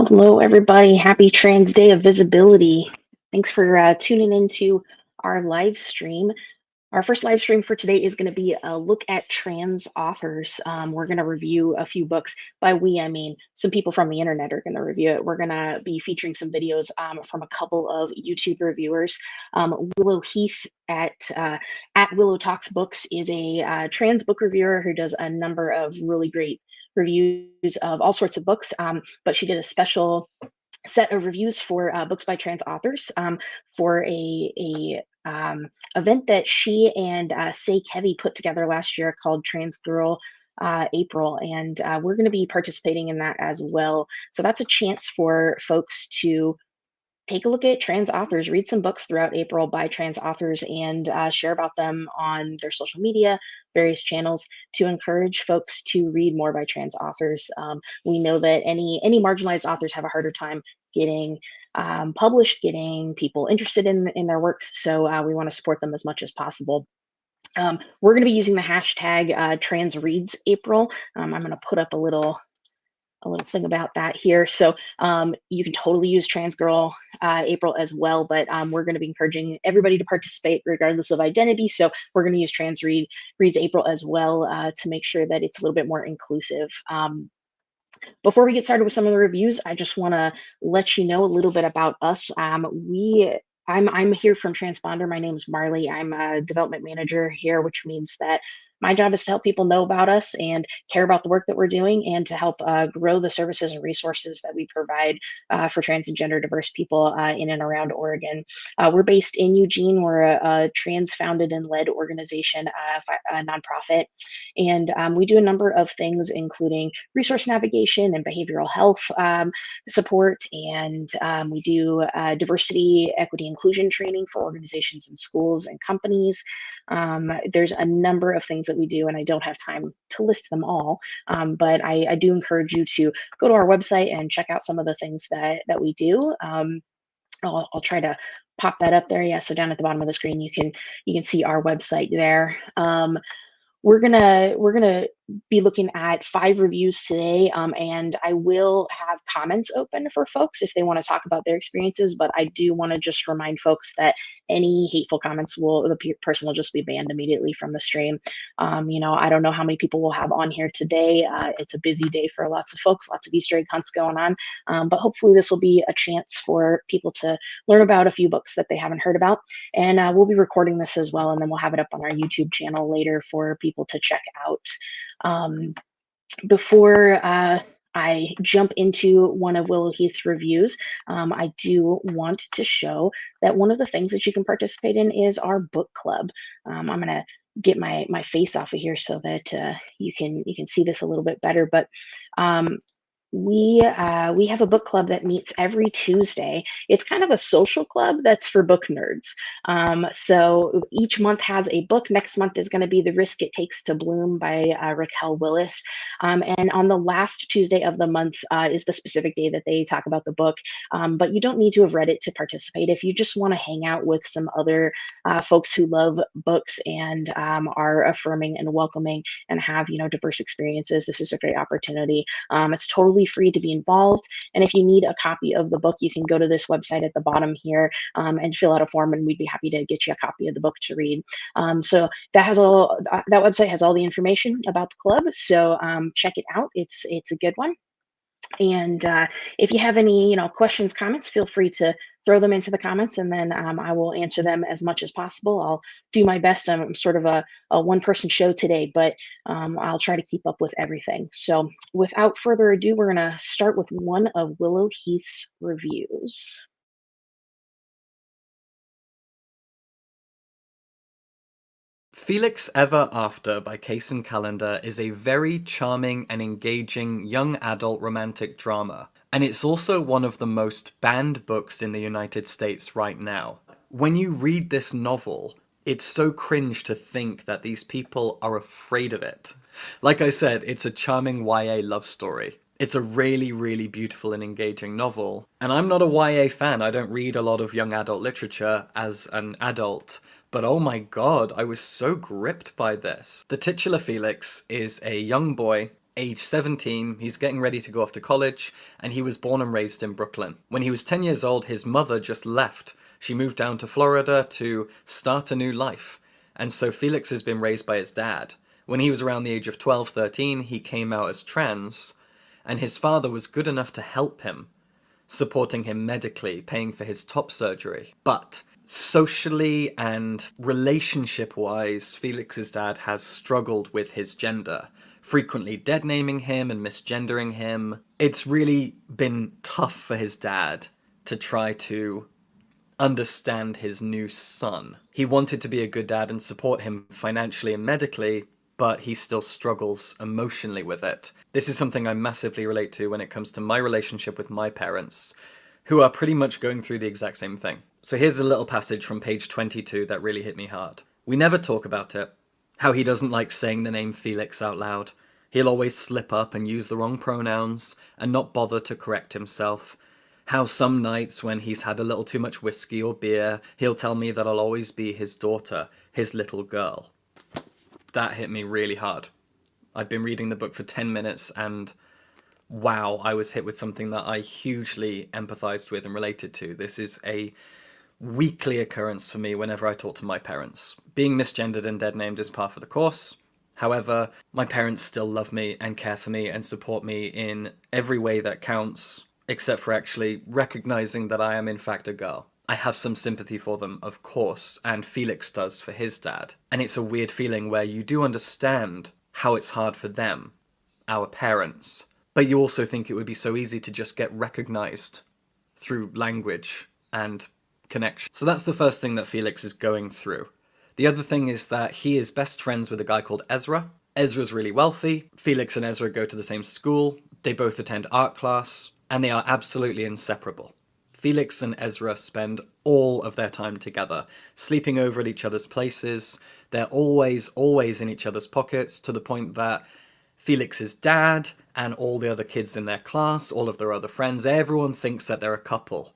Hello, everybody. Happy Trans Day of Visibility. Thanks for tuning into our live stream. Our first live stream for today is going to be a look at trans authors. We're going to review a few books. By we, I mean some people from the internet are going to review it. We're going to be featuring some videos from a couple of YouTube reviewers. Willow Heath at Willow Talks Books is a trans book reviewer who does a number of really great reviews of all sorts of books. But she did a special set of reviews for books by trans authors for a event that she and Say Kevy put together last year called Trans Girl April, and we're going to be participating in that as well. So that's a chance for folks to take a look at trans authors, read some books throughout April by trans authors, and share about them on their social media, various channels, to encourage folks to read more by trans authors. We know that any marginalized authors have a harder time getting published, getting people interested in their works. So we want to support them as much as possible. We're going to be using the hashtag #TransReadsApril. I'm going to put up a little thing about that here. So you can totally use Trans Girl April as well, but we're going to be encouraging everybody to participate regardless of identity. So we're going to use Reads April as well to make sure that it's a little bit more inclusive. Before we get started with some of the reviews, I just want to let you know a little bit about us. I'm here from Transponder. My name is Marley. I'm a development manager here, which means that my job is to help people know about us and care about the work that we're doing, and to help grow the services and resources that we provide for trans and gender diverse people in and around Oregon. We're based in Eugene. We're a trans founded and led organization, a nonprofit, and we do a number of things, including resource navigation and behavioral health support. And we do diversity, equity, inclusion training for organizations and schools and companies. There's a number of things that we do, and I don't have time to list them all. But I do encourage you to go to our website and check out some of the things that we do. I'll try to pop that up there. Yeah, so down at the bottom of the screen, you can see our website there. We're gonna be looking at 5 reviews today, and I will have comments open for folks if they want to talk about their experiences. But I do want to just remind folks that any hateful comments the person will just be banned immediately from the stream. I don't know how many people we'll have on here today. It's a busy day for lots of folks, lots of Easter egg hunts going on. But hopefully this will be a chance for people to learn about a few books that they haven't heard about. And we'll be recording this as well, and then we'll have it up on our YouTube channel later for people to check out. Before I jump into one of Willow Heath's reviews, I do want to show that one of the things that you can participate in is our book club. I'm going to get my face off of here so that you can see this a little bit better. But we have a book club that meets every Tuesday. It's kind of a social club that's for book nerds. So each month has a book. Next month is going to be The Risk It Takes to Bloom by Raquel Willis. And on the last Tuesday of the month is the specific day that they talk about the book. But you don't need to have read it to participate. If you just want to hang out with some other folks who love books and are affirming and welcoming and have diverse experiences, this is a great opportunity. It's totally free to be involved. And if you need a copy of the book, you can go to this website at the bottom here and fill out a form, and we'd be happy to get you a copy of the book to read. So that website has all the information about the club. So check it out. It's a good one. And if you have any questions, comments, feel free to throw them into the comments, and then I will answer them as much as possible. I'll do my best. I'm sort of a one-person show today, but I'll try to keep up with everything. So without further ado, we're going to start with one of Willow Heath's reviews. Felix Ever After by Kaysen Callender is a very charming and engaging young adult romantic drama, and it's also one of the most banned books in the United States right now. When you read this novel, it's so cringe to think that these people are afraid of it. Like I said, it's a charming YA love story. It's a really, really beautiful and engaging novel. And I'm not a YA fan. I don't read a lot of young adult literature as an adult. But oh my god, I was so gripped by this. The titular Felix is a young boy age 17, he's getting ready to go off to college, and he was born and raised in Brooklyn. When he was 10 years old, his mother just left. She moved down to Florida to start a new life. And so Felix has been raised by his dad. When he was around the age of 12, 13, he came out as trans, and his father was good enough to help him, supporting him medically, paying for his top surgery. But socially and relationship wise, Felix's dad has struggled with his gender, frequently dead naming him and misgendering him. It's really been tough for his dad to try to understand his new son. He wanted to be a good dad and support him financially and medically, but he still struggles emotionally with it. This is something I massively relate to when it comes to my relationship with my parents, who are pretty much going through the exact same thing. So here's a little passage from page 22 that really hit me hard. We never talk about it, how he doesn't like saying the name Felix out loud. He'll always slip up and use the wrong pronouns and not bother to correct himself. How some nights when he's had a little too much whiskey or beer, he'll tell me that I'll always be his daughter, his little girl. That hit me really hard. I've been reading the book for 10 minutes and wow, I was hit with something that I hugely empathized with and related to. This is a weekly occurrence for me whenever I talk to my parents. Being misgendered and dead named is par for the course. However, my parents still love me and care for me and support me in every way that counts, except for actually recognizing that I am in fact a girl. I have some sympathy for them, of course, and Felix does for his dad. And it's a weird feeling where you do understand how it's hard for them, our parents, but you also think it would be so easy to just get recognized through language and connection. So that's the first thing that Felix is going through. The other thing is that he is best friends with a guy called Ezra. Ezra's really wealthy. Felix and Ezra go to the same school. They both attend art class, and they are absolutely inseparable. Felix and Ezra spend all of their time together, sleeping over at each other's places. They're always in each other's pockets, to the point that Felix's dad and all the other kids in their class, all of their other friends, everyone thinks that they're a couple.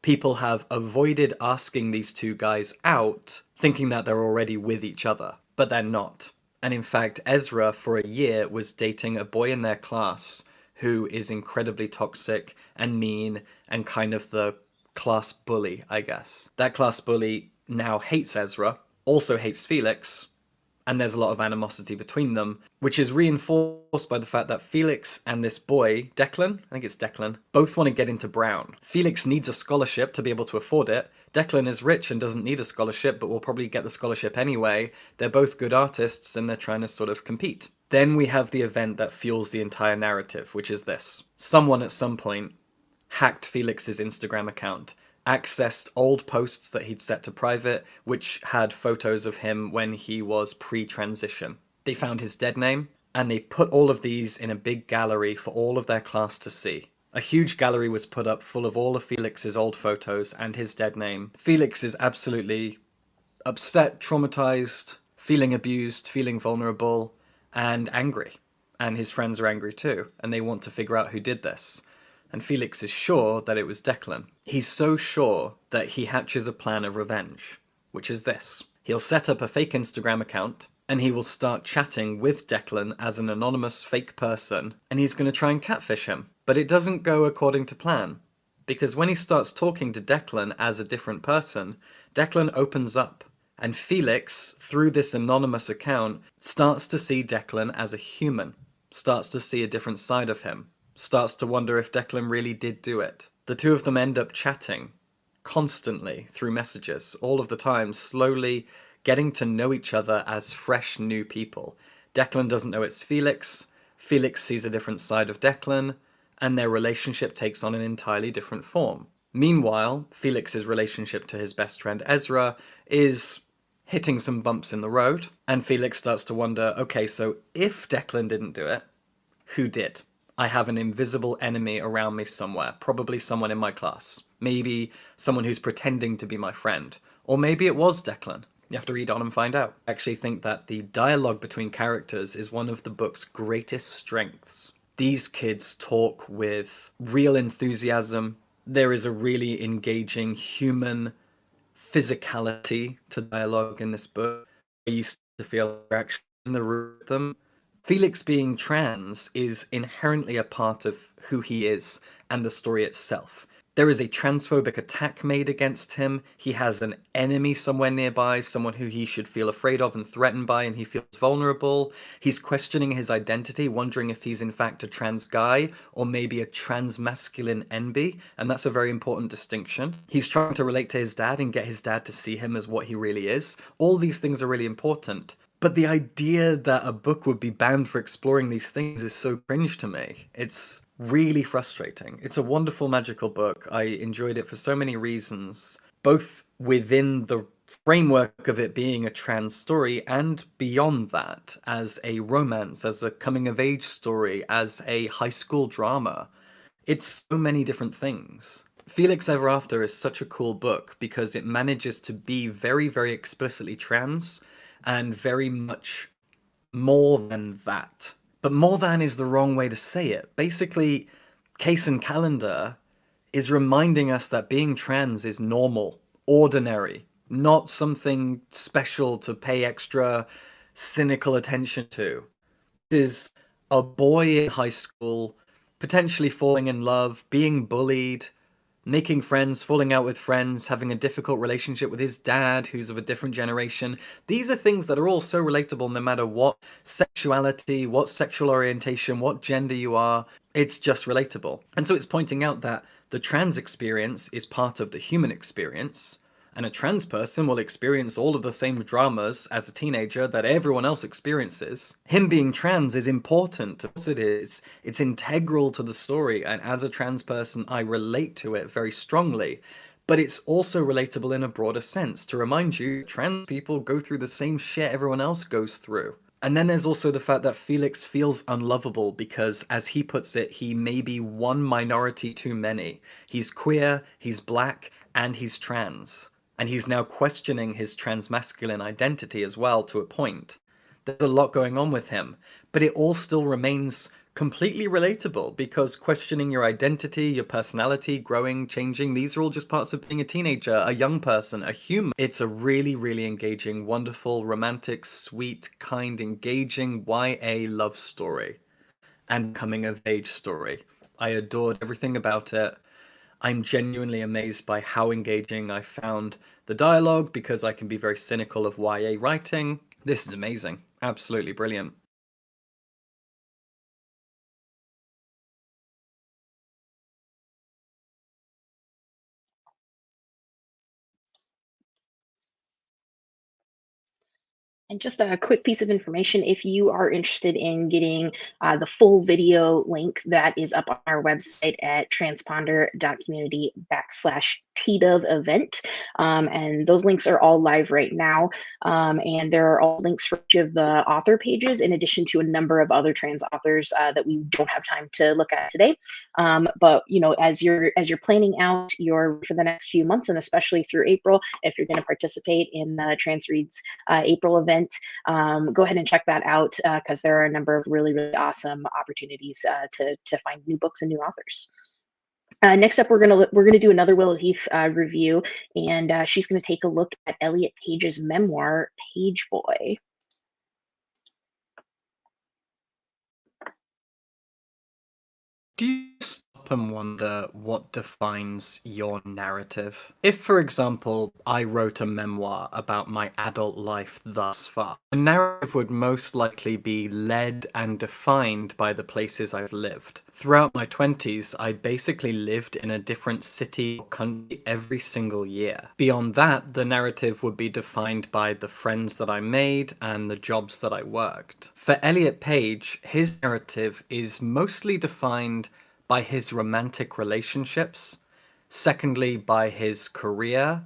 People have avoided asking these two guys out, thinking that they're already with each other, but they're not. And in fact, Ezra, for a year, was dating a boy in their class who is incredibly toxic and mean and kind of the class bully, I guess. That class bully now hates Ezra, also hates Felix, and there's a lot of animosity between them, which is reinforced by the fact that Felix and this boy, Declan, I think it's Declan, both want to get into Brown. Felix needs a scholarship to be able to afford it. Declan is rich and doesn't need a scholarship, but will probably get the scholarship anyway. They're both good artists and they're trying to sort of compete. Then we have the event that fuels the entire narrative, which is this. Someone at some point hacked Felix's Instagram account, accessed old posts that he'd set to private, which had photos of him when he was pre-transition. They found his dead name, and they put all of these in a big gallery for all of their class to see. A huge gallery was put up full of all of Felix's old photos and his dead name. Felix is absolutely upset, traumatized, feeling abused, feeling vulnerable, and angry. And his friends are angry too, and they want to figure out who did this. And Felix is sure that it was Declan. He's so sure that he hatches a plan of revenge, which is this. He'll set up a fake Instagram account, and he will start chatting with Declan as an anonymous fake person, and he's going to try and catfish him. But it doesn't go according to plan, because when he starts talking to Declan as a different person, Declan opens up, and Felix, through this anonymous account, starts to see Declan as a human, starts to see a different side of him, starts to wonder if Declan really did do it. The two of them end up chatting constantly through messages, all of the time, slowly getting to know each other as fresh new people. Declan doesn't know it's Felix, Felix sees a different side of Declan, and their relationship takes on an entirely different form. Meanwhile, Felix's relationship to his best friend Ezra is hitting some bumps in the road, and Felix starts to wonder, okay, so if Declan didn't do it, who did? I have an invisible enemy around me somewhere, probably someone in my class. Maybe someone who's pretending to be my friend. Or maybe it was Declan. You have to read on and find out. I actually think that the dialogue between characters is one of the book's greatest strengths. These kids talk with real enthusiasm. There is a really engaging human physicality to dialogue in this book. I used to feel they're actually in the room with them, Felix being trans is inherently a part of who he is and the story itself. There is a transphobic attack made against him. He has an enemy somewhere nearby, someone who he should feel afraid of and threatened by, and he feels vulnerable. He's questioning his identity, wondering if he's in fact a trans guy or maybe a trans masculine NB, and that's a very important distinction. He's trying to relate to his dad and get his dad to see him as what he really is. All these things are really important. But the idea that a book would be banned for exploring these things is so cringe to me. It's really frustrating. It's a wonderful, magical book. I enjoyed it for so many reasons, both within the framework of it being a trans story and beyond that, as a romance, as a coming of age story, as a high school drama. It's so many different things. Felix Ever After is such a cool book because it manages to be very, very explicitly trans and very much more than that. But more than is the wrong way to say it. Basically, Case and Calendar is reminding us that being trans is normal, ordinary, not something special to pay extra cynical attention to. It is a boy in high school, potentially falling in love, being bullied, making friends, falling out with friends, having a difficult relationship with his dad, who's of a different generation. These are things that are all so relatable no matter what sexuality, what sexual orientation, what gender you are. It's just relatable. And so it's pointing out that the trans experience is part of the human experience. And a trans person will experience all of the same dramas as a teenager that everyone else experiences. Him being trans is important. Of course it is. It's integral to the story, and as a trans person, I relate to it very strongly. But it's also relatable in a broader sense to remind you trans people go through the same shit everyone else goes through. And then there's also the fact that Felix feels unlovable because, as he puts it, he may be one minority too many. He's queer, he's black, and he's trans. And he's now questioning his transmasculine identity as well to a point. There's a lot going on with him, but it all still remains completely relatable because questioning your identity, your personality, growing, changing, these are all just parts of being a teenager, a young person, a human. It's a really, really engaging, wonderful, romantic, sweet, kind, engaging YA love story and coming of age story. I adored everything about it. I'm genuinely amazed by how engaging I found the dialogue because I can be very cynical of YA writing. This is amazing. Absolutely brilliant. And just a quick piece of information, if you are interested in getting the full video link that is up on our website at transponder.community/TDOV event. And those links are all live right now. And there are all links for each of the author pages, in addition to a number of other trans authors that we don't have time to look at today. But as you're planning out your for the next few months, and especially through April, if you're going to participate in the Trans Reads April event, go ahead and check that out because there are a number of really, really awesome opportunities to find new books and new authors. Next up, we're gonna do another Willow Heath review, and she's gonna take a look at Elliot Page's memoir, Page Boy. Do you stop and wonder what defines your narrative? If, for example, I wrote a memoir about my adult life thus far, the narrative would most likely be led and defined by the places I've lived. Throughout my 20s, I basically lived in a different city or country every single year. Beyond that, the narrative would be defined by the friends that I made and the jobs that I worked. For Elliot Page, his narrative is mostly defined by his romantic relationships, secondly by his career,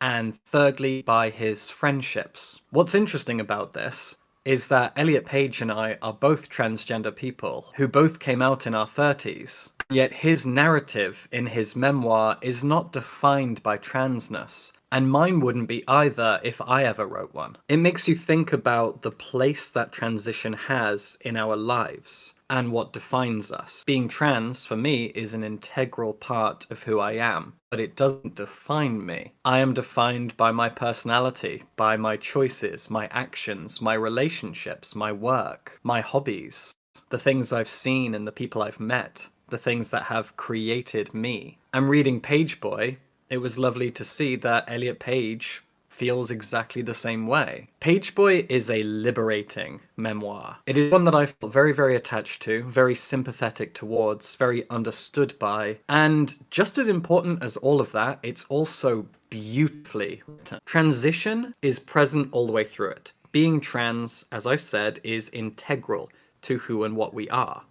and thirdly by his friendships. What's interesting about this is that Elliot Page and I are both transgender people who both came out in our 30s, yet his narrative in his memoir is not defined by transness, And mine wouldn't be either if I ever wrote one. It makes you think about the place that transition has in our lives and what defines us. Being trans, for me, is an integral part of who I am, but it doesn't define me. I am defined by my personality, by my choices, my actions, my relationships, my work, my hobbies, the things I've seen and the people I've met, the things that have created me. I'm reading Page Boy. It was lovely to see that Elliot Page feels exactly the same way. Page Boy is a liberating memoir. It is one that I felt very, very attached to, very sympathetic towards, very understood by, and just as important as all of that, it's also beautifully written. Transition is present all the way through it. Being trans, as I've said, is integral to who and what we are.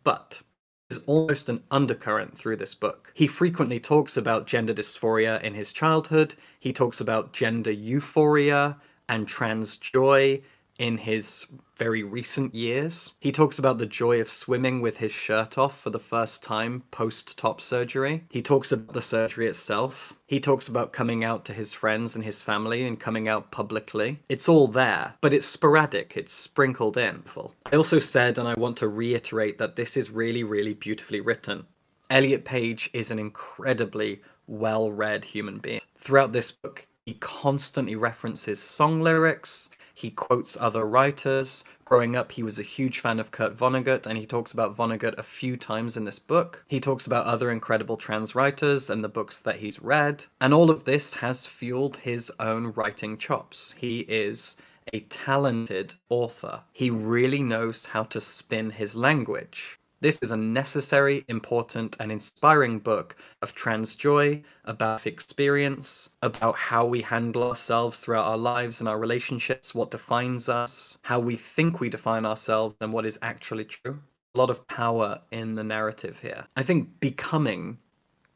But there's almost an undercurrent through this book. He frequently talks about gender dysphoria in his childhood. He talks about gender euphoria and trans joy in his very recent years. He talks about the joy of swimming with his shirt off for the first time post-top surgery. He talks about the surgery itself. He talks about coming out to his friends and his family and coming out publicly. It's all there, but it's sporadic, it's sprinkled in. I also said, and I want to reiterate, that this is really, really beautifully written. Elliot Page is an incredibly well-read human being. Throughout this book, he constantly references song lyrics, he quotes other writers. Growing up, he was a huge fan of Kurt Vonnegut, and he talks about Vonnegut a few times in this book. He talks about other incredible trans writers and the books that he's read, and all of this has fueled his own writing chops. He is a talented author. He really knows how to spin his language. This is a necessary, important, and inspiring book of trans joy, about experience, about how we handle ourselves throughout our lives and our relationships, what defines us, how we think we define ourselves, and what is actually true. A lot of power in the narrative here. I think becoming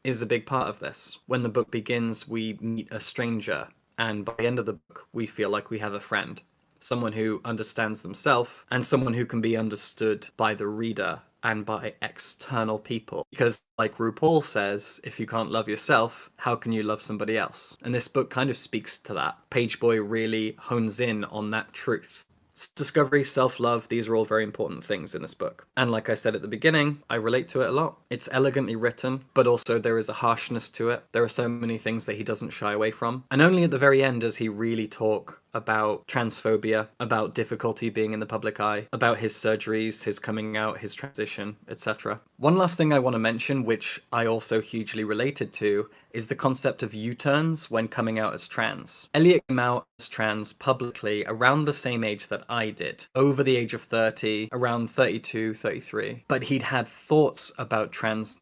is a big part of this. When the book begins, we meet a stranger, and by the end of the book, we feel like we have a friend. Someone who understands themselves, and someone who can be understood by the reader and by external people. Because, like RuPaul says, if you can't love yourself, how can you love somebody else? And this book kind of speaks to that. Page Boy really hones in on that truth. Discovery, self-love, these are all very important things in this book. And like I said at the beginning, I relate to it a lot. It's elegantly written, but also there is a harshness to it. There are so many things that he doesn't shy away from. And only at the very end does he really talk about transphobia, about difficulty being in the public eye, about his surgeries, his coming out, his transition, etc. One last thing I want to mention, which I also hugely related to, is the concept of U-turns when coming out as trans. Elliot came out as trans publicly around the same age that I did, over the age of 30, around 32, 33. But he'd had thoughts about trans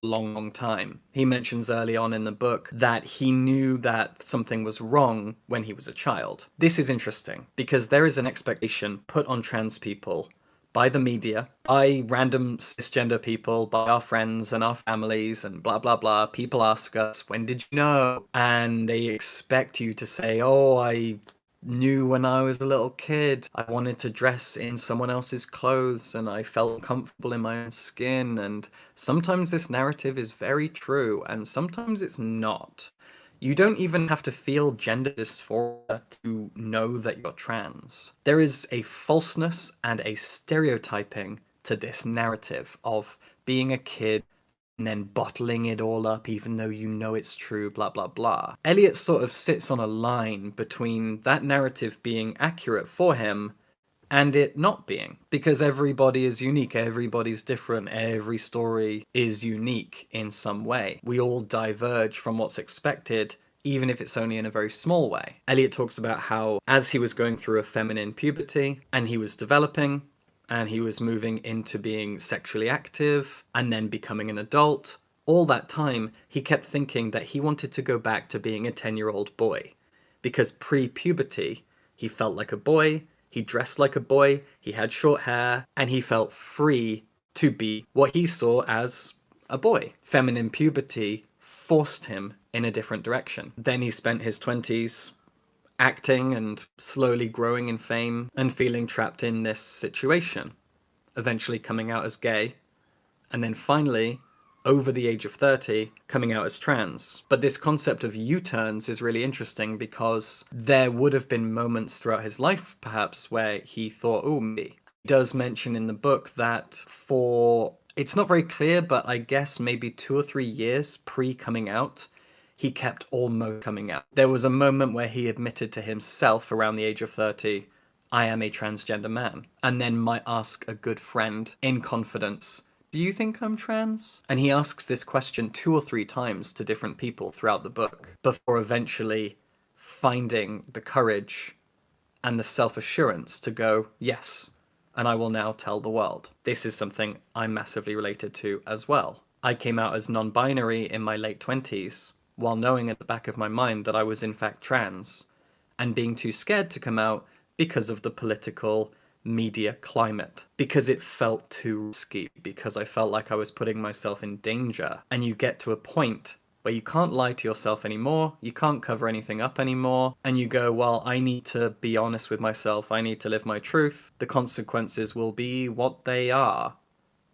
long time. He mentions early on in the book that he knew that something was wrong when he was a child. This is interesting because there is an expectation put on trans people by the media, by random cisgender people, by our friends and our families and blah blah blah. People ask us, when did you know? And they expect you to say, oh, I knew when I was a little kid. I wanted to dress in someone else's clothes and I felt comfortable in my own skin. And sometimes this narrative is very true and sometimes it's not. You don't even have to feel gender dysphoria to know that you're trans. There is a falseness and a stereotyping to this narrative of being a kid and then bottling it all up even though you know it's true, blah blah blah. Elliot sort of sits on a line between that narrative being accurate for him and it not being, because everybody is unique, everybody's different, every story is unique in some way. We all diverge from what's expected, even if it's only in a very small way. Elliot talks about how as he was going through a feminine puberty and he was developing, and he was moving into being sexually active and then becoming an adult, all that time he kept thinking that he wanted to go back to being a 10-year-old boy. Because pre-puberty, he felt like a boy, he dressed like a boy, he had short hair, and he felt free to be what he saw as a boy. Feminine puberty forced him in a different direction. Then he spent his 20s acting and slowly growing in fame and feeling trapped in this situation, eventually coming out as gay, and then finally over the age of 30 coming out as trans. But this concept of U-turns is really interesting because there would have been moments throughout his life, perhaps, where he thought, oh, me. He does mention in the book that it's not very clear, but I guess maybe 2 or 3 years pre-coming out, he kept almost coming out. There was a moment where he admitted to himself around the age of 30, I am a transgender man, and then might ask a good friend in confidence, do you think I'm trans? And he asks this question 2 or 3 times to different people throughout the book before eventually finding the courage and the self-assurance to go, yes, and I will now tell the world. This is something I'm massively related to as well. I came out as non-binary in my late 20s, while knowing at the back of my mind that I was in fact trans, and being too scared to come out because of the political media climate, because it felt too risky, because I felt like I was putting myself in danger. And you get to a point where you can't lie to yourself anymore, you can't cover anything up anymore, and you go, well, I need to be honest with myself, I need to live my truth, the consequences will be what they are.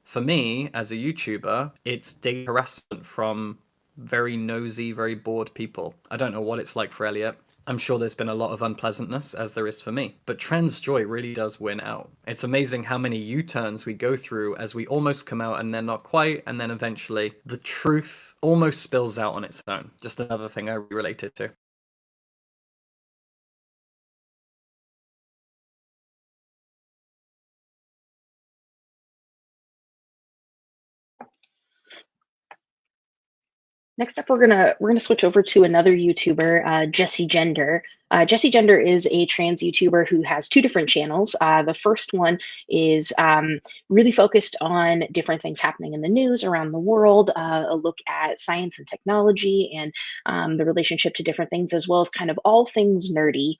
For me, as a YouTuber, it's data harassment from very nosy, very bored people. I don't know what it's like for Elliot. I'm sure there's been a lot of unpleasantness, as there is for me. But trans joy really does win out. It's amazing how many U-turns we go through as we almost come out and then not quite, and then eventually the truth almost spills out on its own. Just another thing I related to. Next up, we're gonna switch over to another YouTuber, Jessie Gender. Jessie Gender is a trans YouTuber who has two different channels. The first one is really focused on different things happening in the news around the world, a look at science and technology and the relationship to different things, as well as kind of all things nerdy.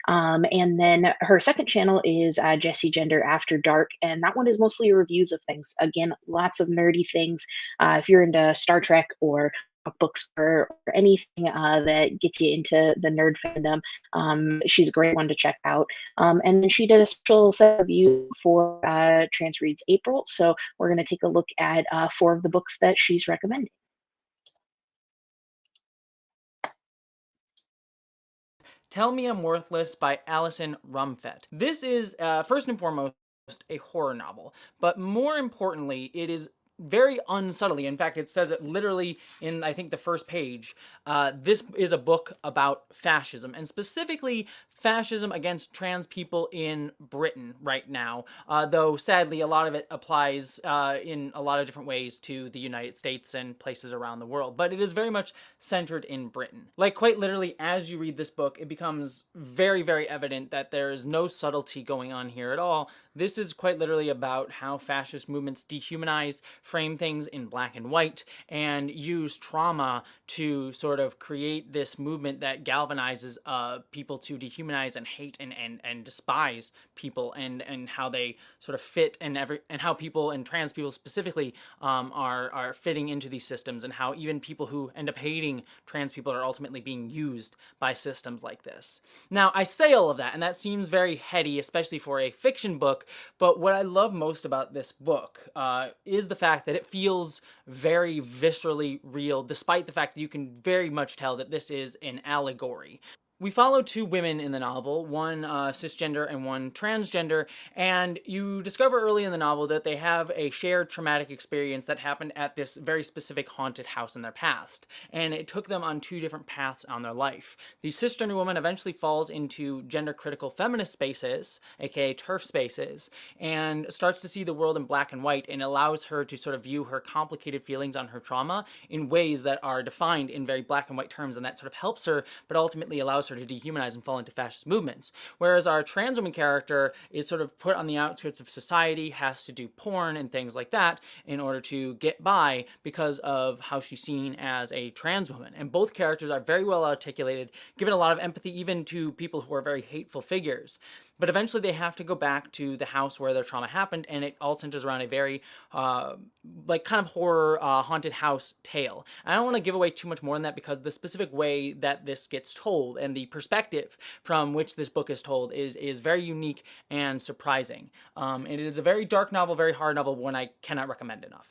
And then her second channel is Jessie Gender After Dark, and that one is mostly reviews of things. Again, lots of nerdy things. If you're into Star Trek or books or anything that gets you into the nerd fandom. She's a great one to check out. And then she did a special set review for Trans Reads April. So we're going to take a look at 4 of the books that she's recommending. Tell Me I'm Worthless by Alison Rumfett. This is, first and foremost, a horror novel, but more importantly, it is very unsubtly. In fact, it says it literally in, I think, the first page. This is a book about fascism, and specifically fascism against trans people in Britain right now, though sadly a lot of it applies in a lot of different ways to the United States and places around the world. But it is very much centered in Britain. Like, quite literally, as you read this book, it becomes very, very evident that there is no subtlety going on here at all. This is quite literally about how fascist movements dehumanize, frame things in black and white, and use trauma to sort of create this movement that galvanizes people to dehumanize and hate and despise people, and how they sort of fit and how people, and trans people specifically, are fitting into these systems, and how even people who end up hating trans people are ultimately being used by systems like this. Now, I say all of that, and that seems very heady, especially for a fiction book, but what I love most about this book is the fact that it feels very viscerally real, despite the fact that you can very much tell that this is an allegory. We follow 2 women in the novel, one cisgender and one transgender, and you discover early in the novel that they have a shared traumatic experience that happened at this very specific haunted house in their past, and it took them on 2 different paths on their life. The cisgender woman eventually falls into gender-critical feminist spaces, aka TERF spaces, and starts to see the world in black and white, and allows her to sort of view her complicated feelings on her trauma in ways that are defined in very black and white terms, and that sort of helps her, but ultimately allows her to dehumanize and fall into fascist movements. Whereas our trans woman character is sort of put on the outskirts of society, has to do porn and things like that in order to get by because of how she's seen as a trans woman. And both characters are very well articulated, given a lot of empathy even to people who are very hateful figures. But eventually they have to go back to the house where their trauma happened, and it all centers around a very like kind of horror haunted house tale. I don't want to give away too much more than that, because the specific way that this gets told and the perspective from which this book is told is very unique and surprising. And it is a very dark novel, very hard novel, one I cannot recommend enough.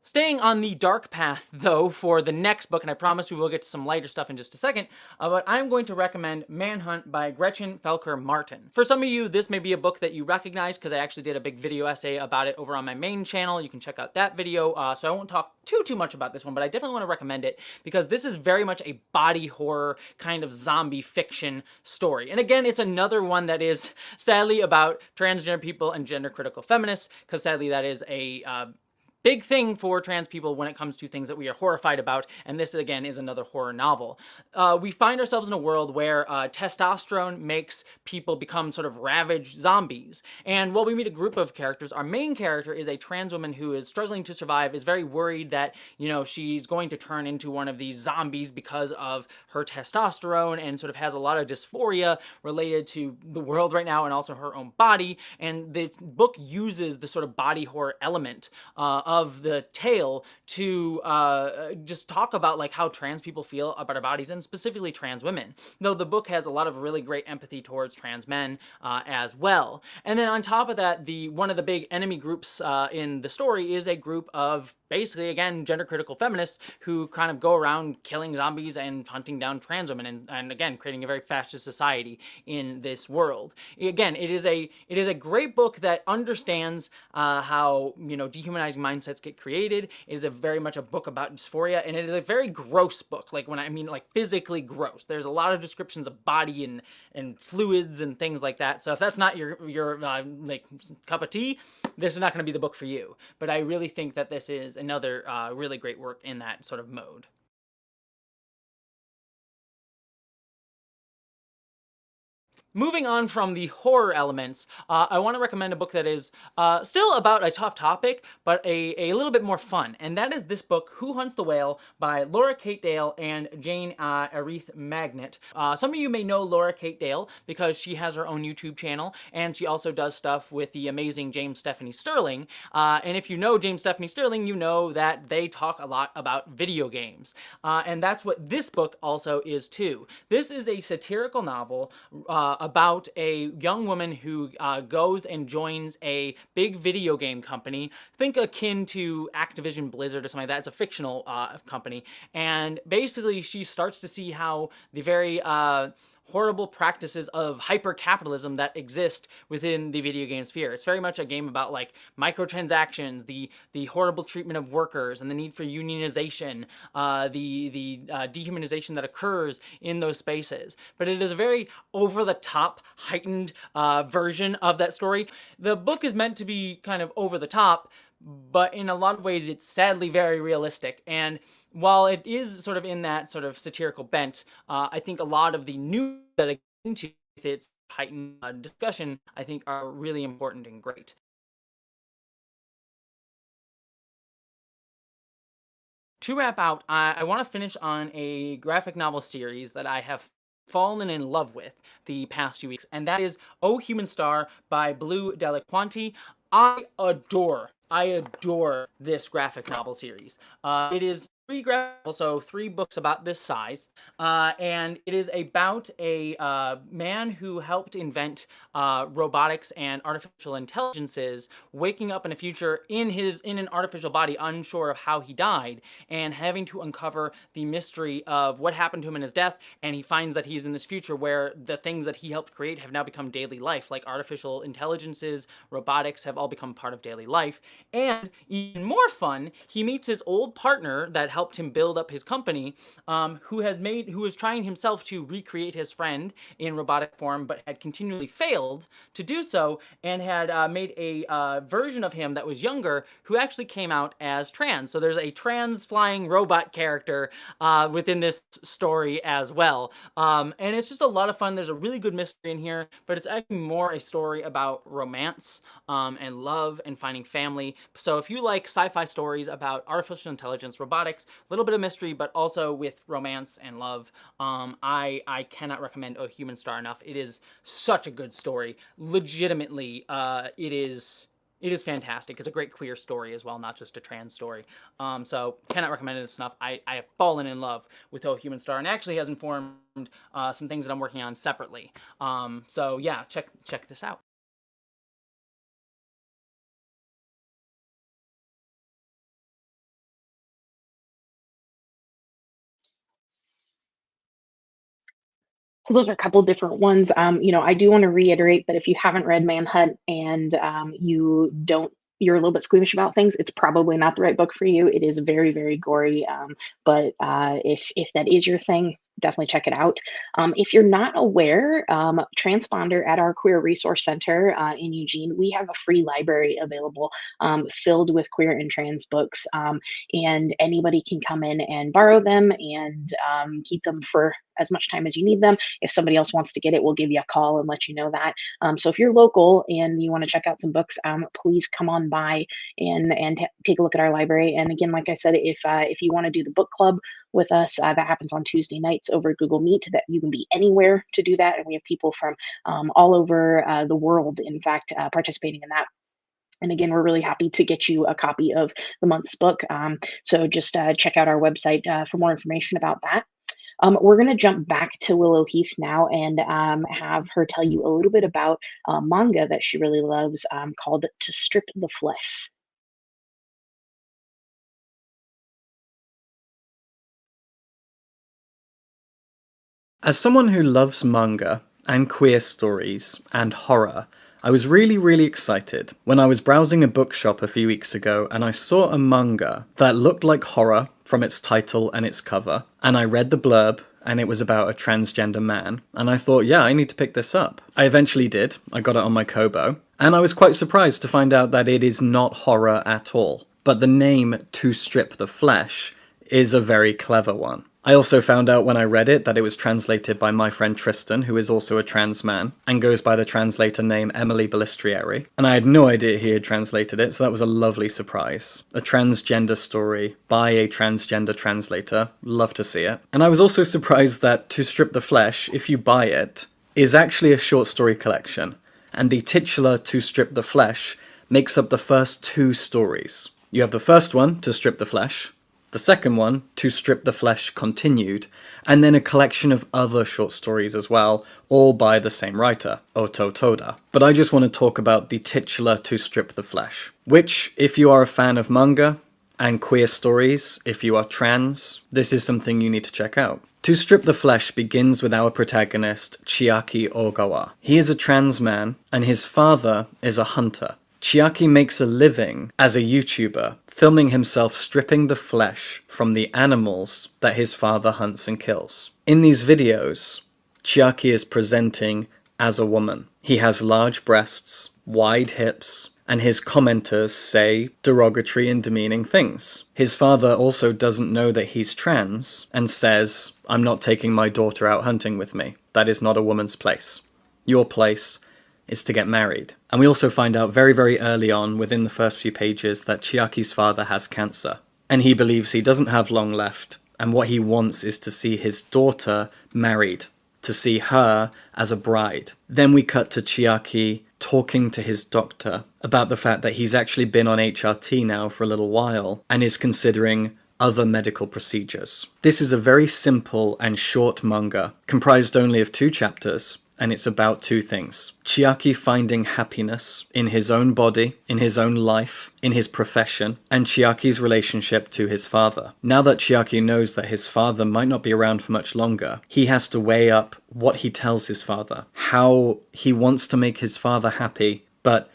Staying on the dark path, though, for the next book, and I promise we will get to some lighter stuff in just a second, but I'm going to recommend Manhunt by Gretchen Felker Martin. For some of you, this may be a book that you recognize because I actually did a big video essay about it over on my main channel. You can check out that video, so I won't talk too much about this one, but I definitely want to recommend it because this is very much a body horror kind of zombie fiction story. And again, it's another one that is sadly about transgender people and gender critical feminists, because sadly that is a big thing for trans people when it comes to things that we are horrified about, and this again is another horror novel. We find ourselves in a world where testosterone makes people become sort of ravaged zombies, and while we meet a group of characters, our main character is a trans woman who is struggling to survive, is very worried that, you know, she's going to turn into one of these zombies because of her testosterone, and sort of has a lot of dysphoria related to the world right now and also her own body, and the book uses the sort of body horror element of the tale to just talk about like how trans people feel about our bodies, and specifically trans women. Though the book has a lot of really great empathy towards trans men as well. And then on top of that, one of the big enemy groups in the story is a group of basically, again, gender critical feminists who kind of go around killing zombies and hunting down trans women, and again, creating a very fascist society in this world. Again, it is a great book that understands how, you know, dehumanizing mindsets get created. It is very much a book about dysphoria, and it is a very gross book. Like, when I mean like physically gross, there's a lot of descriptions of body and fluids and things like that. So if that's not your like cup of tea, this is not going to be the book for you. But I really think that this is another really great work in that sort of mode. Moving on from the horror elements, I want to recommend a book that is still about a tough topic, but a little bit more fun. And that is this book, Who Hunts the Whale, by Laura Kate Dale and Jane Arith Magnet. Some of you may know Laura Kate Dale because she has her own YouTube channel, and she also does stuff with the amazing James Stephanie Sterling. And if you know James Stephanie Sterling, you know that they talk a lot about video games. And that's what this book also is too. This is a satirical novel about a young woman who goes and joins a big video game company, think akin to Activision Blizzard or something like that. It's a fictional company. And basically, she starts to see how the very horrible practices of hyper-capitalism that exist within the video game sphere. It's very much a game about like microtransactions, the horrible treatment of workers, and the need for unionization, the dehumanization that occurs in those spaces. But it is a very over-the-top, heightened version of that story. The book is meant to be kind of over the top, but in a lot of ways it's sadly very realistic. And while it is sort of in that sort of satirical bent, I think a lot of the news that I get into with its heightened discussion, I think, are really important and great. To wrap out, I want to finish on a graphic novel series that I have fallen in love with the past few weeks, and that is Oh Human Star by Blue Delaquanti. I adore this graphic novel series. It is also three books about this size, and it is about a man who helped invent robotics and artificial intelligences, waking up in a future in an artificial body, unsure of how he died, and having to uncover the mystery of what happened to him in his death. And he finds that he's in this future where the things that he helped create have now become daily life, like artificial intelligences, robotics have all become part of daily life. And even more fun, he meets his old partner that helped him build up his company, who was trying himself to recreate his friend in robotic form, but had continually failed to do so, and had made a version of him that was younger, who actually came out as trans. So there's a trans flying robot character within this story as well. And it's just a lot of fun. There's a really good mystery in here, but it's actually more a story about romance and love and finding family. So if you like sci-fi stories about artificial intelligence, robotics, a little bit of mystery, but also with romance and love, I cannot recommend A Human Star enough. It is such a good story. Legitimately, it is fantastic. It's a great queer story as well, not just a trans story. So cannot recommend it enough. I have fallen in love with Oh Human Star, and actually has informed some things that I'm working on separately. So yeah, check this out. So those are a couple different ones. I do want to reiterate that if you haven't read Manhunt and you're a little bit squeamish about things, it's probably not the right book for you. It is very, very gory. But if that is your thing, definitely check it out. If you're not aware, Transponder at our Queer Resource Center in Eugene, we have a free library available filled with queer and trans books. And anybody can come in and borrow them and keep them for as much time as you need them. If somebody else wants to get it, we'll give you a call and let you know that. So if you're local and you want to check out some books, please come on by and take a look at our library. And again, like I said, if you want to do the book club with us, that happens on Tuesday nights over Google Meet. That you can be anywhere to do that, and we have people from all over the world, in fact, participating in that. And again, we're really happy to get you a copy of the month's book. So just check out our website for more information about that. We're going to jump back to Willow Heath now and have her tell you a little bit about manga that she really loves called To Strip the Flesh. As someone who loves manga and queer stories and horror, I was really excited when I was browsing a bookshop a few weeks ago and I saw a manga that looked like horror from its title and its cover, and I read the blurb and it was about a transgender man, and I thought, yeah, I need to pick this up. I eventually did. I got it on my Kobo, and I was quite surprised to find out that it is not horror at all, but the name To Strip the Flesh is a very clever one. I also found out when I read it that it was translated by my friend Tristan, who is also a trans man, and goes by the translator name Emily Ballistrieri. And I had no idea he had translated it, so that was a lovely surprise. A transgender story by a transgender translator. Love to see it. And I was also surprised that To Strip the Flesh, if you buy it, is actually a short story collection. And the titular To Strip the Flesh makes up the first two stories. You have the first one, To Strip the Flesh, the second one, To Strip the Flesh Continued, and then a collection of other short stories as well, all by the same writer, Oto Toda. But I just want to talk about the titular To Strip the Flesh, which, if you are a fan of manga and queer stories, if you are trans, this is something you need to check out. To Strip the Flesh begins with our protagonist, Chiaki Ogawa. He is a trans man, and his father is a hunter. Chiaki makes a living as a YouTuber, filming himself stripping the flesh from the animals that his father hunts and kills. In these videos, Chiaki is presenting as a woman. He has large breasts, wide hips, and his commenters say derogatory and demeaning things. His father also doesn't know that he's trans and says, "I'm not taking my daughter out hunting with me. That is not a woman's place. Your place is to get married." And we also find out very early on, within the first few pages, that Chiaki's father has cancer. And he believes he doesn't have long left, and what he wants is to see his daughter married, to see her as a bride. Then we cut to Chiaki talking to his doctor about the fact that he's actually been on HRT now for a little while, and is considering other medical procedures. This is a very simple and short manga, comprised only of 2 chapters, and it's about 2 things. Chiaki finding happiness in his own body, in his own life, in his profession, and Chiaki's relationship to his father. Now that Chiaki knows that his father might not be around for much longer, he has to weigh up what he tells his father, how he wants to make his father happy, but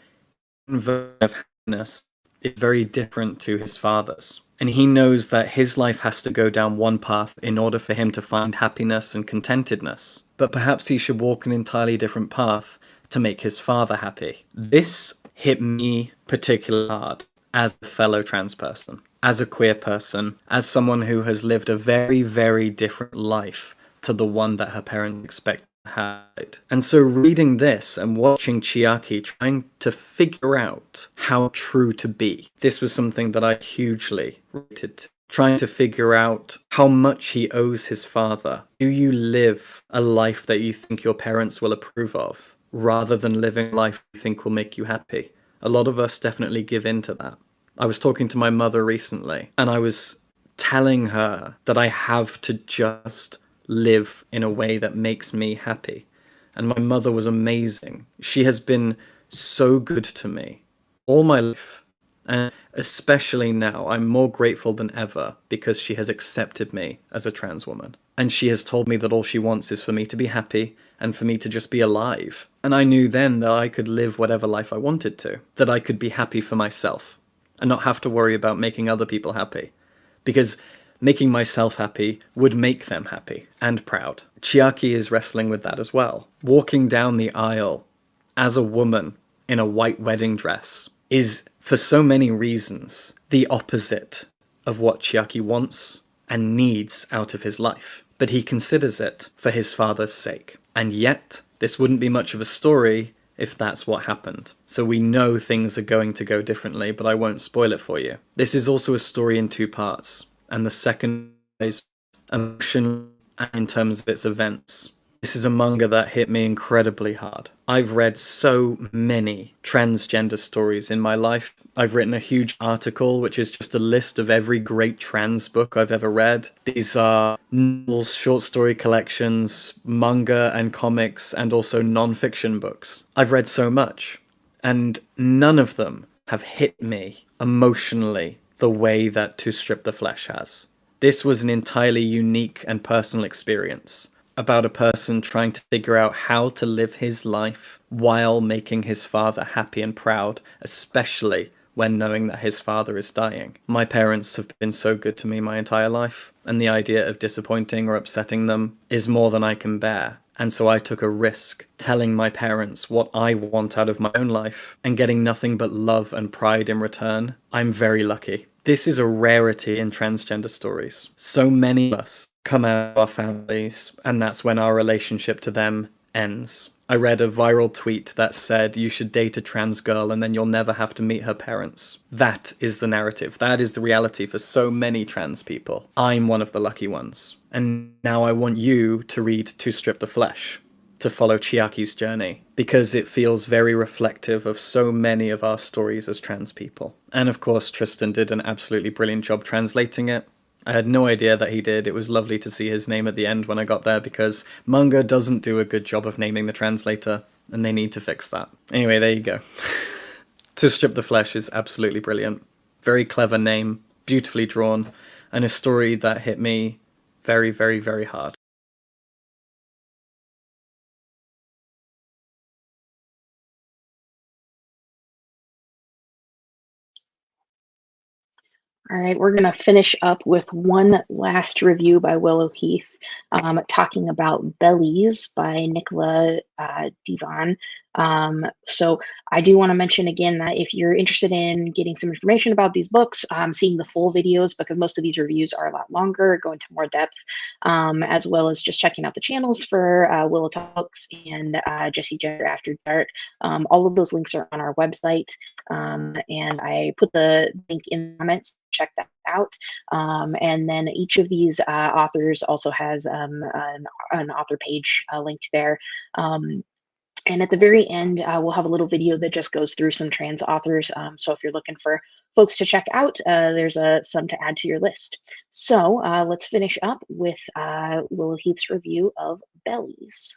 his version of happiness is very different to his father's. And he knows that his life has to go down one path in order for him to find happiness and contentedness. But perhaps he should walk an entirely different path to make his father happy. This hit me particularly hard as a fellow trans person, as a queer person, as someone who has lived a very different life to the one that her parents expect to have. And so reading this and watching Chiaki trying to figure out how true to be, this was something that I hugely rated. Trying to figure out how much he owes his father. Do you live a life that you think your parents will approve of, rather than living a life you think will make you happy? A lot of us definitely give in to that. I was talking to my mother recently, and I was telling her that I have to just live in a way that makes me happy. And my mother was amazing. She has been so good to me all my life. And especially now, I'm more grateful than ever because she has accepted me as a trans woman. And she has told me that all she wants is for me to be happy and for me to just be alive. And I knew then that I could live whatever life I wanted to, that I could be happy for myself and not have to worry about making other people happy. Because making myself happy would make them happy and proud. Chiaki is wrestling with that as well. Walking down the aisle as a woman in a white wedding dress is, for so many reasons, the opposite of what Chiaki wants and needs out of his life. But he considers it for his father's sake. And yet, this wouldn't be much of a story if that's what happened. So we know things are going to go differently, but I won't spoil it for you. This is also a story in two parts, and the second is emotional and in terms of its events. This is a manga that hit me incredibly hard. I've read so many transgender stories in my life. I've written a huge article, which is just a list of every great trans book I've ever read. These are novels, short story collections, manga and comics, and also non-fiction books. I've read so much, and none of them have hit me emotionally the way that To Strip the Flesh has. This was an entirely unique and personal experience about a person trying to figure out how to live his life while making his father happy and proud, especially when knowing that his father is dying. My parents have been so good to me my entire life, and the idea of disappointing or upsetting them is more than I can bear. And so I took a risk telling my parents what I want out of my own life and getting nothing but love and pride in return. I'm very lucky. This is a rarity in transgender stories. So many of us come out of our families, and that's when our relationship to them ends. I read a viral tweet that said you should date a trans girl and then you'll never have to meet her parents. That is the narrative. That is the reality for so many trans people. I'm one of the lucky ones. And now I want you to read To Strip the Flesh, to follow Chiaki's journey, because it feels very reflective of so many of our stories as trans people. And of course, Tristan did an absolutely brilliant job translating it. I had no idea that he did. It was lovely to see his name at the end when I got there, because manga doesn't do a good job of naming the translator, and they need to fix that. Anyway, there you go. To Strip the Flesh is absolutely brilliant. Very clever name, beautifully drawn, and a story that hit me very, very, very hard. All right, we're going to finish up with one last review by Willow Heath, talking about Bellies by Nicola Divan. So I do want to mention again that if you're interested in getting some information about these books, seeing the full videos, because most of these reviews are a lot longer, go into more depth, as well as just checking out the channels for Willow Talks and Jesse Gender After Dark. All of those links are on our website. And I put the link in the comments. Check that out. And then each of these authors also has an author page linked there. And at the very end, we'll have a little video that just goes through some trans authors. So if you're looking for folks to check out, there's some to add to your list. So let's finish up with Willow Heath's review of Bellies.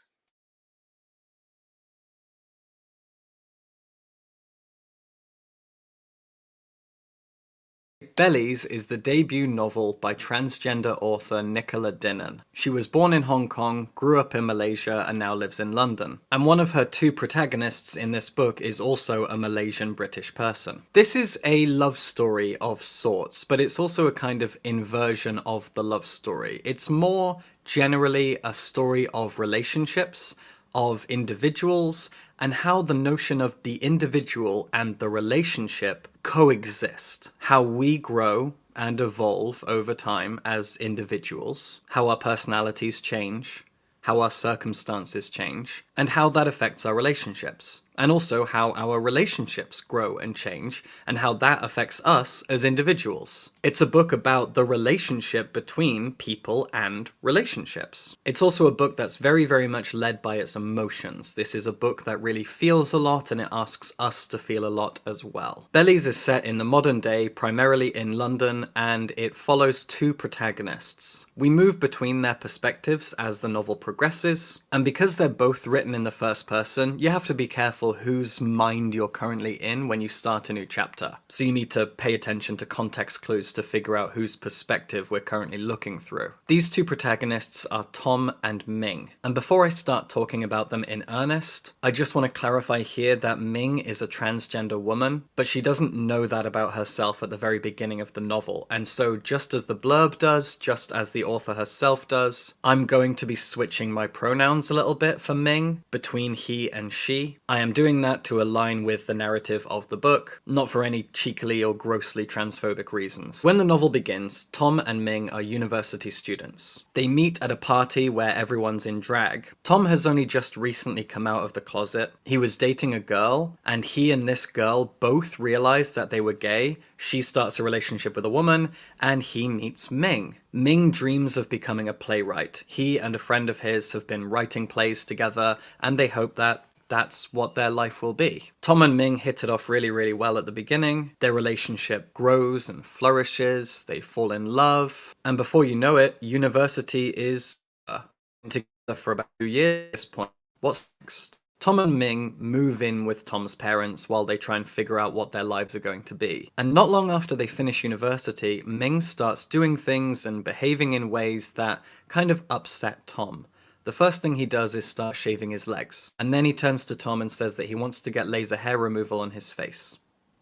Bellies is the debut novel by transgender author Nicola Dinan. She was born in Hong Kong, grew up in Malaysia, and now lives in London. And one of her two protagonists in this book is also a Malaysian British person. This is a love story of sorts, but it's also a kind of inversion of the love story. It's more generally a story of relationships, of individuals, and how the notion of the individual and the relationship coexist. How we grow and evolve over time as individuals, how our personalities change, how our circumstances change, and how that affects our relationships. And also how our relationships grow and change, and how that affects us as individuals. It's a book about the relationship between people and relationships. It's also a book that's very, very much led by its emotions. This is a book that really feels a lot, and it asks us to feel a lot as well. Bellies is set in the modern day, primarily in London, and it follows two protagonists. We move between their perspectives as the novel progresses, and because they're both written in the first person, you have to be careful careful whose mind you're currently in when you start a new chapter. So you need to pay attention to context clues to figure out whose perspective we're currently looking through. These two protagonists are Tom and Ming. And before I start talking about them in earnest, I just want to clarify here that Ming is a transgender woman, but she doesn't know that about herself at the very beginning of the novel. And so just as the blurb does, just as the author herself does, I'm going to be switching my pronouns a little bit for Ming between he and she. I am doing that to align with the narrative of the book, not for any cheekily or grossly transphobic reasons. When the novel begins, Tom and Ming are university students. They meet at a party where everyone's in drag. Tom has only just recently come out of the closet. He was dating a girl, and he and this girl both realized that they were gay. She starts a relationship with a woman, and he meets Ming. Ming dreams of becoming a playwright. He and a friend of his have been writing plays together, and they hope that that's what their life will be. Tom and Ming hit it off really, really well at the beginning. Their relationship grows and flourishes. They fall in love. And before you know it, university is together for about 2 years at this point. What's next? Tom and Ming move in with Tom's parents while they try and figure out what their lives are going to be. And not long after they finish university, Ming starts doing things and behaving in ways that kind of upset Tom. The first thing he does is start shaving his legs. And then he turns to Tom and says that he wants to get laser hair removal on his face.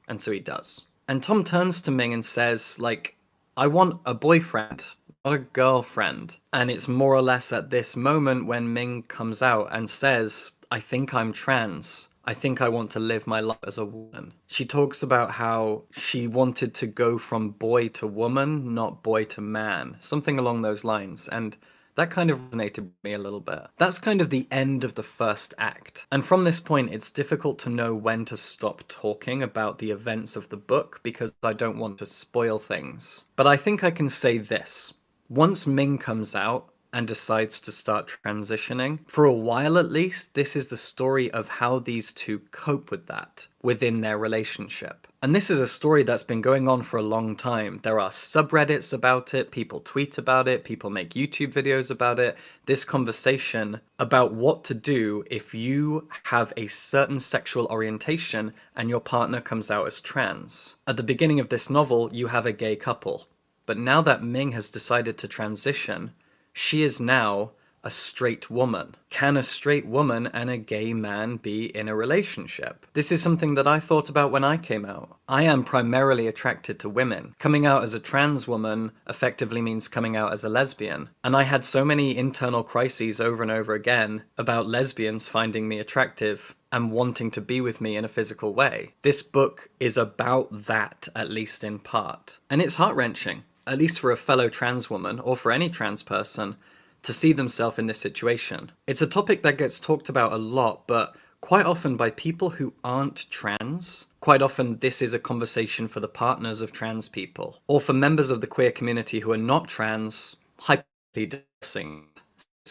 And so he does. And Tom turns to Ming and says, like, I want a boyfriend, not a girlfriend. And it's more or less at this moment when Ming comes out and says, I think I'm trans. I think I want to live my life as a woman. She talks about how she wanted to go from boy to woman, not boy to man. Something along those lines. And that kind of resonated with me a little bit. That's kind of the end of the first act. And from this point, it's difficult to know when to stop talking about the events of the book because I don't want to spoil things. But I think I can say this. Once Ming comes out and decides to start transitioning, for a while at least, this is the story of how these two cope with that within their relationship. And this is a story that's been going on for a long time. There are subreddits about it, people tweet about it, people make YouTube videos about it. This conversation about what to do if you have a certain sexual orientation and your partner comes out as trans. At the beginning of this novel, you have a gay couple. But now that Ming has decided to transition, she is now a straight woman. Can a straight woman and a gay man be in a relationship? This is something that I thought about when I came out. I am primarily attracted to women. Coming out as a trans woman effectively means coming out as a lesbian. And I had so many internal crises over and over again about lesbians finding me attractive and wanting to be with me in a physical way. This book is about that, at least in part. And it's heart-wrenching, at least for a fellow trans woman, or for any trans person, to see themselves in this situation. It's a topic that gets talked about a lot, but quite often by people who aren't trans. Quite often this is a conversation for the partners of trans people, or for members of the queer community who are not trans, hypothetically discussing.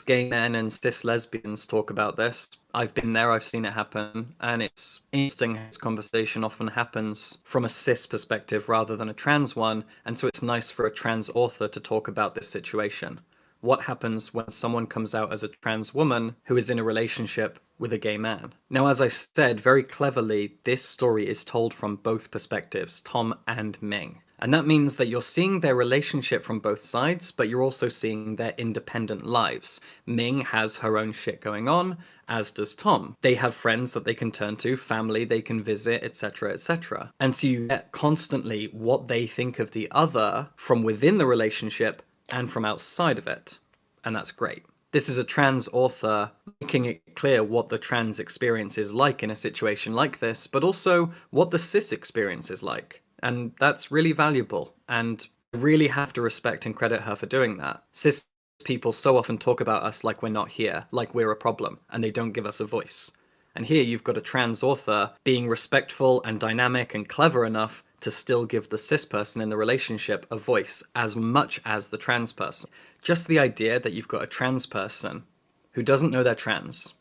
Gay men and cis lesbians talk about this. I've been there, I've seen it happen, and it's interesting how this conversation often happens from a cis perspective rather than a trans one, and so it's nice for a trans author to talk about this situation. What happens when someone comes out as a trans woman who is in a relationship with a gay man? Now, as I said, very cleverly, this story is told from both perspectives, Tom and Ming. And that means that you're seeing their relationship from both sides, but you're also seeing their independent lives. Ming has her own shit going on, as does Tom. They have friends that they can turn to, family they can visit, etc., etc. And so you get constantly what they think of the other from within the relationship and from outside of it. And that's great. This is a trans author making it clear what the trans experience is like in a situation like this, but also what the cis experience is like. And that's really valuable. And I really have to respect and credit her for doing that. Cis people so often talk about us like we're not here, like we're a problem, and they don't give us a voice. And here you've got a trans author being respectful and dynamic and clever enough to still give the cis person in the relationship a voice as much as the trans person. Just the idea that you've got a trans person who doesn't know they're trans,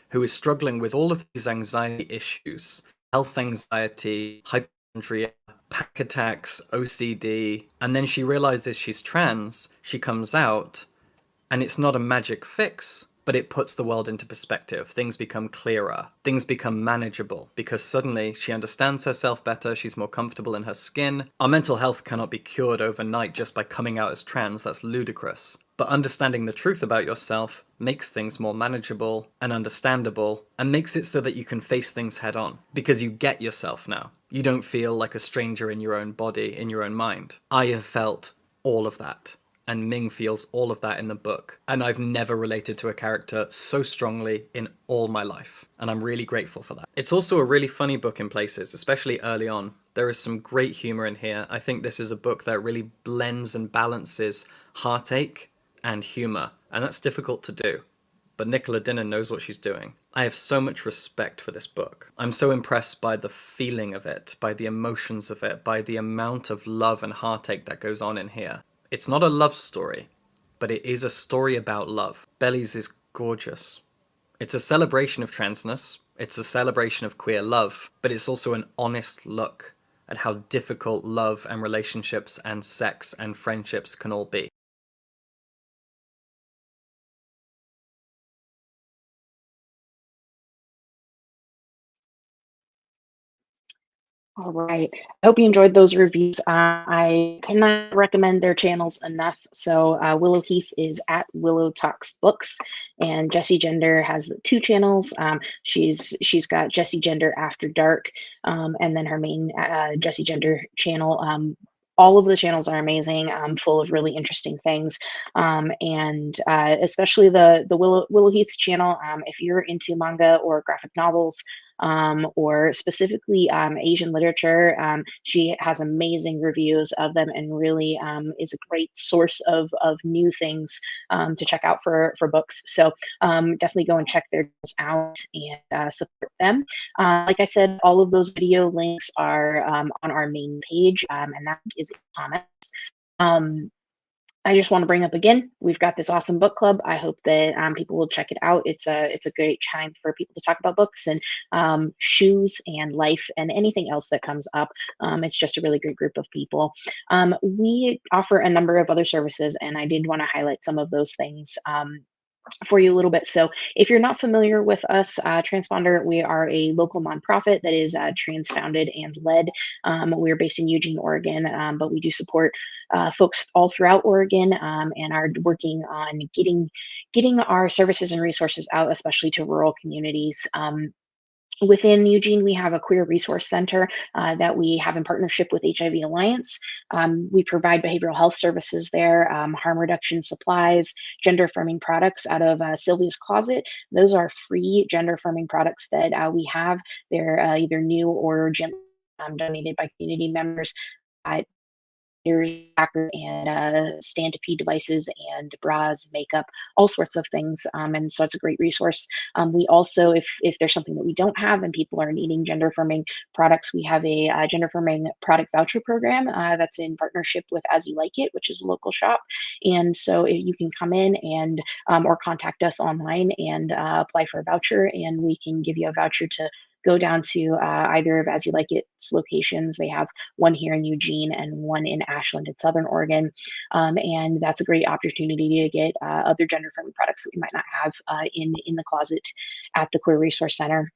who is struggling with all of these anxiety issues, health anxiety, hypochondria, panic attacks, OCD, and then she realizes she's trans, she comes out, and it's not a magic fix. but it puts the world into perspective. Things become clearer, things become manageable, because suddenly she understands herself better, she's more comfortable in her skin. Our mental health cannot be cured overnight just by coming out as trans, that's ludicrous. But understanding the truth about yourself makes things more manageable and understandable, and makes it so that you can face things head on, because you get yourself now. You don't feel like a stranger in your own body, in your own mind. I have felt all of that. And Ming feels all of that in the book. And I've never related to a character so strongly in all my life. And I'm really grateful for that. It's also a really funny book in places, especially early on. There is some great humor in here. I think this is a book that really blends and balances heartache and humor. And that's difficult to do. But Nicola Dinnan knows what she's doing. I have so much respect for this book. I'm so impressed by the feeling of it, by the emotions of it, by the amount of love and heartache that goes on in here. It's not a love story, but it is a story about love. Bellies is gorgeous. It's a celebration of transness, it's a celebration of queer love, but it's also an honest look at how difficult love and relationships and sex and friendships can all be. All right. I hope you enjoyed those reviews. I cannot recommend their channels enough. So Willow Heath is at Willow Talks Books, and Jessie Gender has two channels. She's got Jessie Gender After Dark, and then her main Jessie Gender channel. All of the channels are amazing, full of really interesting things, and especially the Willow Heath's channel. If you're into manga or graphic novels, or specifically Asian literature. She has amazing reviews of them and really is a great source of new things to check out for books. So definitely go and check their out and support them. Like I said, all of those video links are on our main page, and that is in comments. I just want to bring up again, we've got this awesome book club. I hope that people will check it out. It's a great time for people to talk about books and shoes and life and anything else that comes up. It's just a really great group of people. We offer a number of other services, and I did want to highlight some of those things. For you a little bit. So if you're not familiar with us, Transponder, we are a local nonprofit that is trans founded and led. We're based in Eugene, Oregon, but we do support folks all throughout Oregon, and are working on getting our services and resources out, especially to rural communities. Within Eugene, we have a queer resource center that we have in partnership with HIV Alliance. We provide behavioral health services there, harm reduction supplies, gender affirming products out of Sylvia's Closet. Those are free gender affirming products that we have. They're either new or gently donated by community members. Hackers and stand to pee devices and bras, makeup, all sorts of things. And so it's a great resource. We also, if there's something that we don't have and people are needing gender affirming products, we have a gender affirming product voucher program that's in partnership with As You Like It, which is a local shop. And so you can come in and or contact us online and apply for a voucher, and we can give you a voucher to go down to either of As You Like It's locations. They have one here in Eugene and one in Ashland in Southern Oregon. And that's a great opportunity to get other gender friendly products that we might not have in the closet at the Queer Resource Center.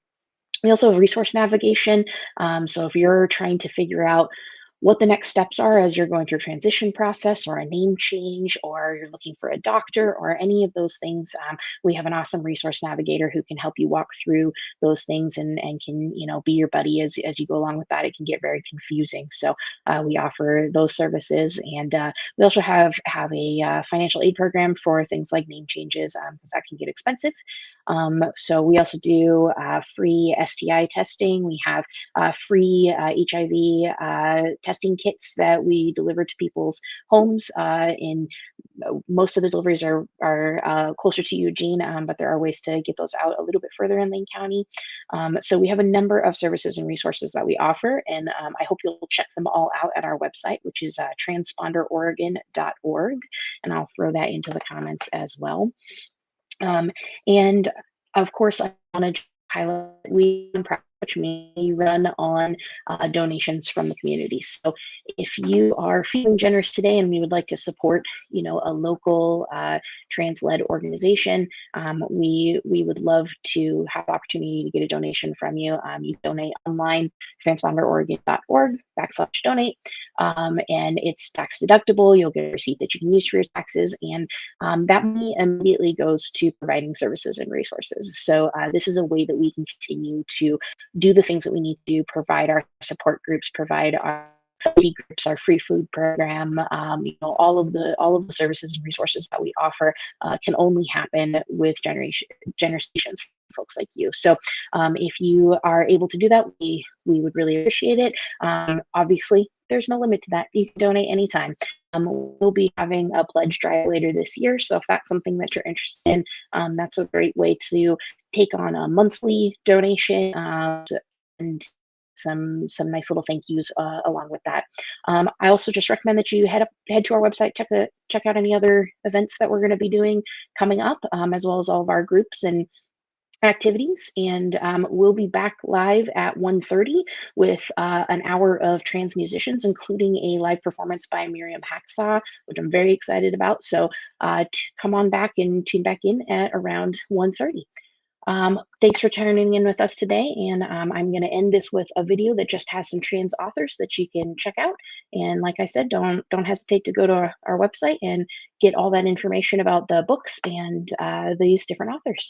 We also have resource navigation. So if you're trying to figure out what the next steps are as you're going through a transition process or a name change, or you're looking for a doctor or any of those things, we have an awesome resource navigator who can help you walk through those things and can be your buddy as you go along with that. It can get very confusing. So we offer those services, and we also have a financial aid program for things like name changes, because that can get expensive. So we also do free STI testing. We have free HIV testing kits that we deliver to people's homes. In most of the deliveries are closer to Eugene, but there are ways to get those out a little bit further in Lane County. So we have a number of services and resources that we offer, and I hope you'll check them all out at our website, which is transponderoregon.org, and I'll throw that into the comments as well. And of course, I want to highlight we which may run on donations from the community. So if you are feeling generous today and we would like to support, a local trans-led organization, we would love to have the opportunity to get a donation from you. You donate online, transponderoregon.org/donate, and it's tax deductible. You'll get a receipt that you can use for your taxes, and that money immediately goes to providing services and resources. So this is a way that we can continue to do the things that we need to provide our support groups, provide our community groups, our free food program, all of the services and resources that we offer can only happen with generations from folks like you. So if you are able to do that, we would really appreciate it. Obviously, there's no limit to that. You can donate anytime. We'll be having a pledge drive later this year, so if that's something that you're interested in, that's a great way to take on a monthly donation and some nice little thank yous along with that. I also just recommend that you head to our website, check out any other events that we're going to be doing coming up, as well as all of our groups and activities, and we'll be back live at 1:30 with an hour of trans musicians, including a live performance by Miriam Hacksaw, which I'm very excited about. So come on back and tune back in at around 1:30. Thanks for tuning in with us today, and I'm going to end this with a video that just has some trans authors that you can check out. And like I said, don't hesitate to go to our website and get all that information about the books and these different authors.